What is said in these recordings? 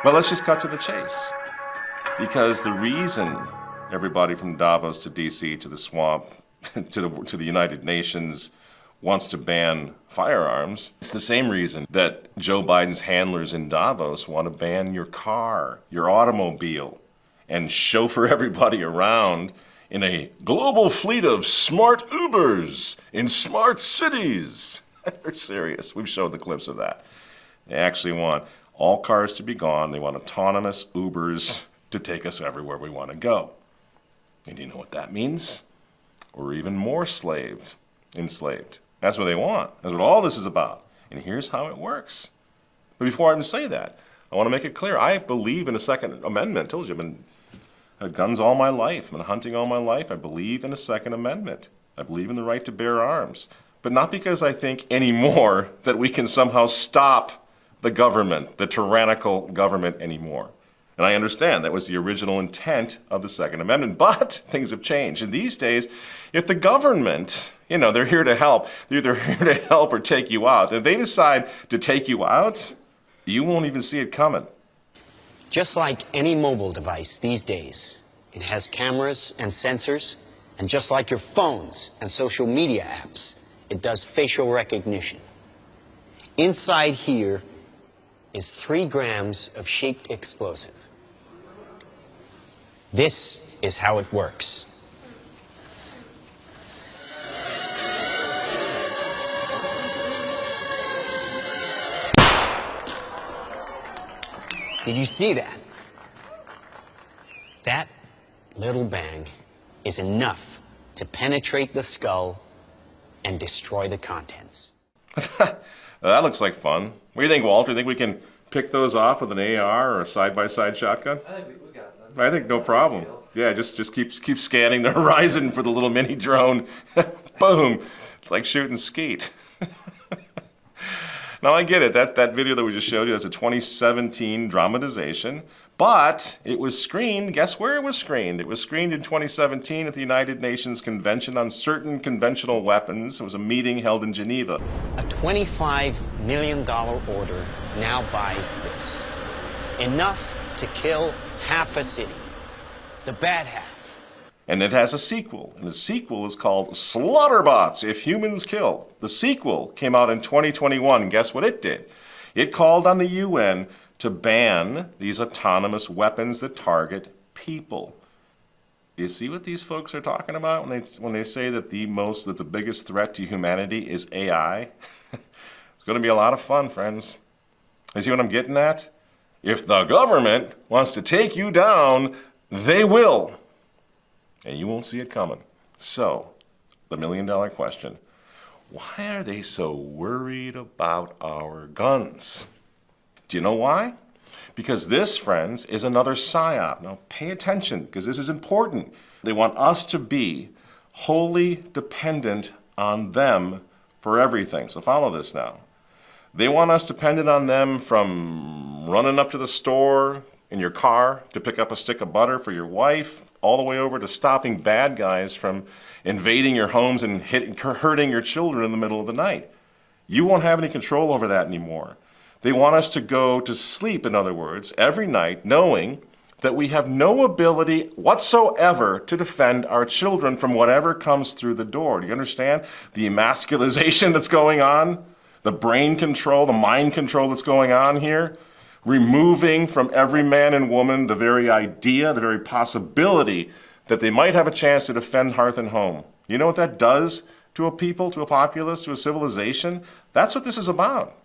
But let's just cut to the chase. Because the reason everybody from Davos to DC to the swamp to the United Nations wants to ban firearms, it's the same reason that Joe Biden's handlers in Davos want to ban your car, your automobile, and chauffeur everybody around in a global fleet of smart Ubers in smart cities. They're serious. We've showed the clips of that. They actually want all cars to be gone. They want autonomous Ubers to take us everywhere we want to go. And do you know what that means? We're even more enslaved. That's what they want. That's what all this is about. And here's how it works. But before I even say that, I want to make it clear. I believe in the Second Amendment. I told you, I've been had guns all my life. I've been hunting all my life. I believe in the Second Amendment. I believe in the right to bear arms. But not because I think anymore that we can somehow stop the government, the tyrannical government anymore. And I understand that was the original intent of the Second Amendment, but things have changed. And these days, if the government, they're here to help. They're either here to help or take you out. If they decide to take you out, you won't even see it coming. Just like any mobile device these days, it has cameras and sensors, and just like your phones and social media apps, it does facial recognition. Inside here is 3 grams of shaped explosive. This is how it works. Did you see that? That little bang is enough to penetrate the skull and destroy the contents. That looks like fun. What do you think, Walter? Think we can pick those off with an AR or a side-by-side shotgun? I think we got them. I think no problem. Yeah, just keep scanning the horizon for the little mini drone. Boom. It's like shooting skeet. Now, I get it. That video that we just showed you, that's a 2017 dramatization. But it was screened. Guess where it was screened? It was screened in 2017 at the United Nations Convention on Certain Conventional Weapons. It was a meeting held in Geneva. A $25 million order now buys this. Enough to kill half a city. The bad half. And it has a sequel. And the sequel is called Slaughterbots, If Humans Kill. The sequel came out in 2021. Guess what it did? It called on the UN to ban these autonomous weapons that target people. You see what these folks are talking about when they say that the biggest threat to humanity is AI? It's going to be a lot of fun, friends. You see what I'm getting at? If the government wants to take you down, they will. And you won't see it coming. So, the million-dollar question, why are they so worried about our guns? Do you know why? Because this, friends, is another psyop. Now, pay attention, because this is important. They want us to be wholly dependent on them for everything. So follow this now. They want us dependent on them from running up to the store in your car to pick up a stick of butter for your wife, all the way over to stopping bad guys from invading your homes and hurting your children in the middle of the night. You won't have any control over that anymore. They want us to go to sleep, in other words, every night knowing that we have no ability whatsoever to defend our children from whatever comes through the door. Do you understand the emasculization that's going on? The brain control, the mind control that's going on here? Removing from every man and woman the very idea, the very possibility that they might have a chance to defend hearth and home. You know what that does to a people, to a populace, to a civilization? That's what this is about.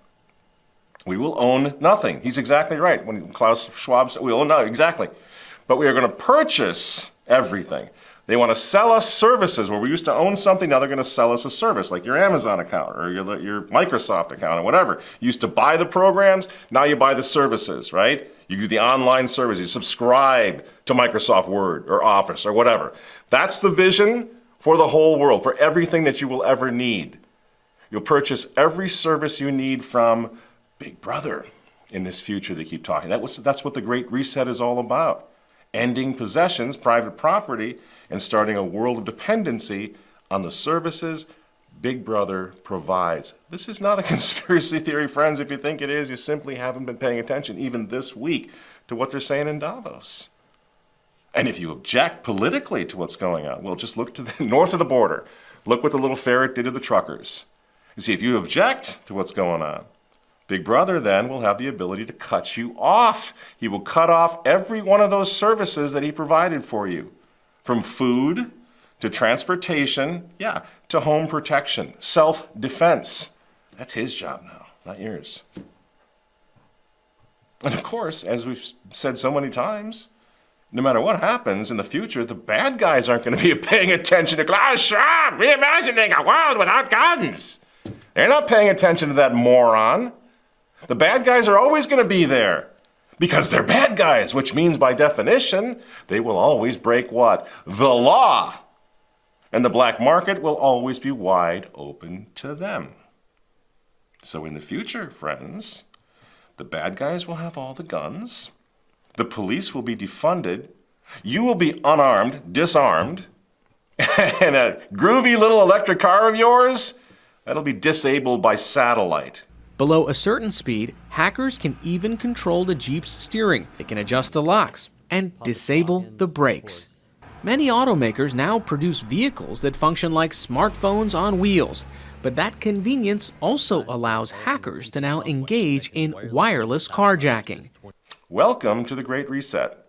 We will own nothing. He's exactly right. When Klaus Schwab said, we will own nothing, exactly. But we are going to purchase everything. They want to sell us services. Where we used to own something, now they're going to sell us a service, like your Amazon account or your Microsoft account or whatever. You used to buy the programs, now you buy the services, right? You do the online service, you subscribe to Microsoft Word or Office or whatever. That's the vision for the whole world, for everything that you will ever need. You'll purchase every service you need from Big Brother in this future they keep talking. That's what the Great Reset is all about. Ending possessions, private property, and starting a world of dependency on the services Big Brother provides. This is not a conspiracy theory, friends. If you think it is, you simply haven't been paying attention, even this week, to what they're saying in Davos. And if you object politically to what's going on, well, just look to the north of the border. Look what the little ferret did to the truckers. You see, if you object to what's going on, Big Brother then will have the ability to cut you off. He will cut off every one of those services that he provided for you, from food to transportation, to home protection, self-defense. That's his job now, not yours. And of course, as we've said so many times, no matter what happens in the future, the bad guys aren't going to be paying attention to Klaus Schwab reimagining a world without guns. They're not paying attention to that moron. The bad guys are always going to be there because they're bad guys, which means by definition, they will always break what? The law. And the black market will always be wide open to them. So in the future, friends, the bad guys will have all the guns. The police will be defunded. You will be unarmed, disarmed. And a groovy little electric car of yours, that'll be disabled by satellite. Below a certain speed, hackers can even control the Jeep's steering. They can adjust the locks and disable the brakes. Many automakers now produce vehicles that function like smartphones on wheels, but that convenience also allows hackers to now engage in wireless carjacking. Welcome to the Great Reset.